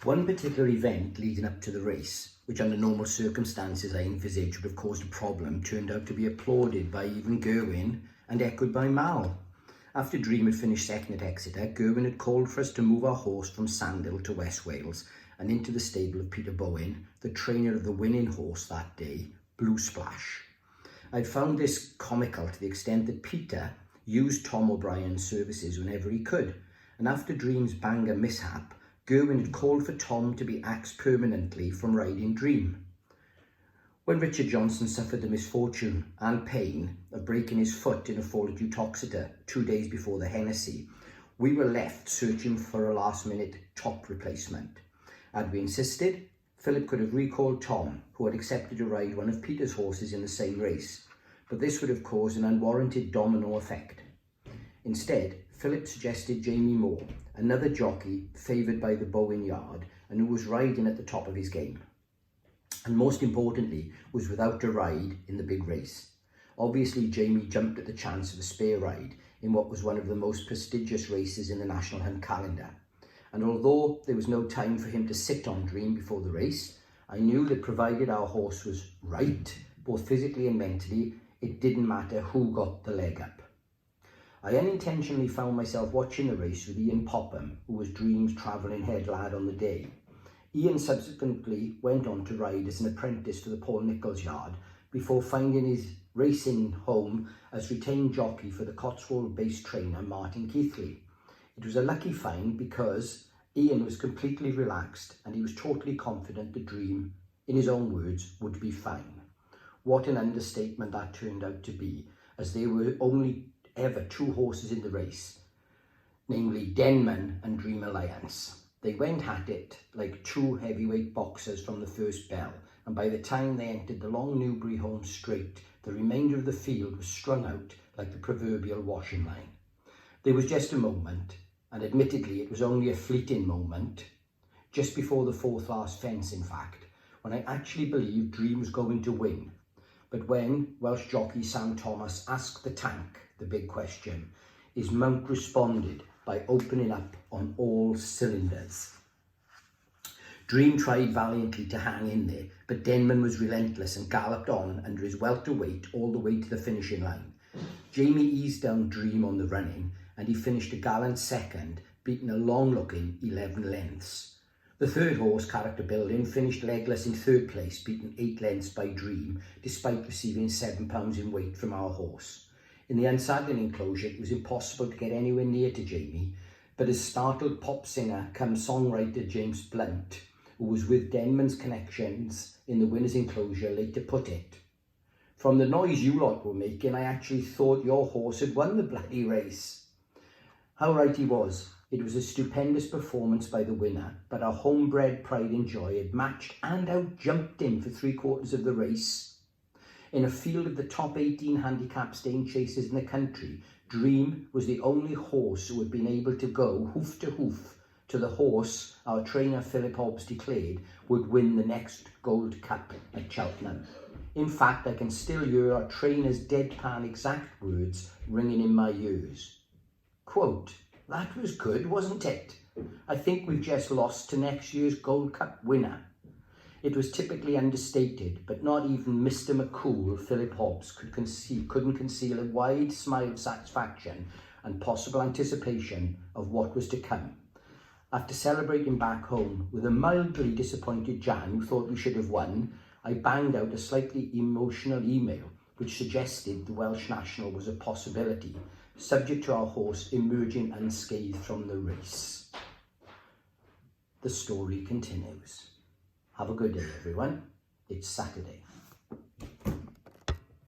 One particular event leading up to the race, which under normal circumstances I envisaged would have caused a problem, turned out to be applauded by even Gerwin and echoed by Mal. After Dream had finished second at Exeter, Gerwin had called for us to move our horse from Sandhill to West Wales and into the stable of Peter Bowen, the trainer of the winning horse that day, Blue Splash. I'd found this comical to the extent that Peter used Tom O'Brien's services whenever he could, and after Dream's Bangor mishap, Gerwin had called for Tom to be axed permanently from riding Dream. When Richard Johnson suffered the misfortune and pain of breaking his foot in a fall at Uttoxeter 2 days before the Hennessy, we were left searching for a last-minute top replacement. Had we insisted, Philip could have recalled Tom, who had accepted to ride one of Peter's horses in the same race, but this would have caused an unwarranted domino effect. Instead, Philip suggested Jamie Moore, another jockey favoured by the Bowen yard and who was riding at the top of his game. And most importantly, was without a ride in the big race. Obviously, Jamie jumped at the chance of a spare ride in what was one of the most prestigious races in the National Hunt calendar. And although there was no time for him to sit on Dream before the race, I knew that provided our horse was right, both physically and mentally, it didn't matter who got the leg up. I unintentionally found myself watching the race with Ian Popham, who was Dream's travelling head lad on the day. Ian subsequently went on to ride as an apprentice to the Paul Nicholls yard before finding his racing home as retained jockey for the Cotswold-based trainer Martin Keithley. It was a lucky find because Ian was completely relaxed and he was totally confident the Dream, in his own words, would be fine. What an understatement that turned out to be, as there were only ever 2 horses in the race, namely Denman and Dream Alliance. They went at it like 2 heavyweight boxers from the first bell, and by the time they entered the long Newbury home straight, the remainder of the field was strung out like the proverbial washing line. There was just a moment, and admittedly it was only a fleeting moment, just before the 4th last fence in fact, when I actually believed Dream was going to win. But when Welsh jockey Sam Thomas asked the tank the big question, his mount responded by opening up on all cylinders. Dream tried valiantly to hang in there, but Denman was relentless and galloped on under his welterweight all the way to the finishing line. Jamie eased down Dream on the running, and he finished a gallant second, beating a long-looking 11 lengths. The third horse, Character Building, finished legless in 3rd place, beaten 8 lengths by Dream, despite receiving 7 pounds in weight from our horse. In the unsaddling enclosure, it was impossible to get anywhere near to Jamie, but as startled pop singer come songwriter James Blunt, who was with Denman's connections in the winner's enclosure, later put it, "From the noise you lot were making, I actually thought your horse had won the bloody race." How right he was. It was a stupendous performance by the winner, but our homebred pride and joy had matched and out-jumped him for 3/4 of the race. In a field of the top 18 handicap staying chasers in the country, Dream was the only horse who had been able to go hoof to hoof to the horse our trainer Philip Hobbs declared would win the next Gold Cup at Cheltenham. In fact, I can still hear our trainer's deadpan exact words ringing in my ears. Quote, "That was good, wasn't it? I think we've just lost to next year's Gold Cup winner." It was typically understated, but not even Mr. McCool, Philip Hobbs, couldn't conceal a wide smile of satisfaction and possible anticipation of what was to come. After celebrating back home with a mildly disappointed Jan who thought we should have won, I banged out a slightly emotional email which suggested the Welsh national was a possibility, subject to our horse emerging unscathed from the race. The story continues. Have a good day, everyone. It's Saturday.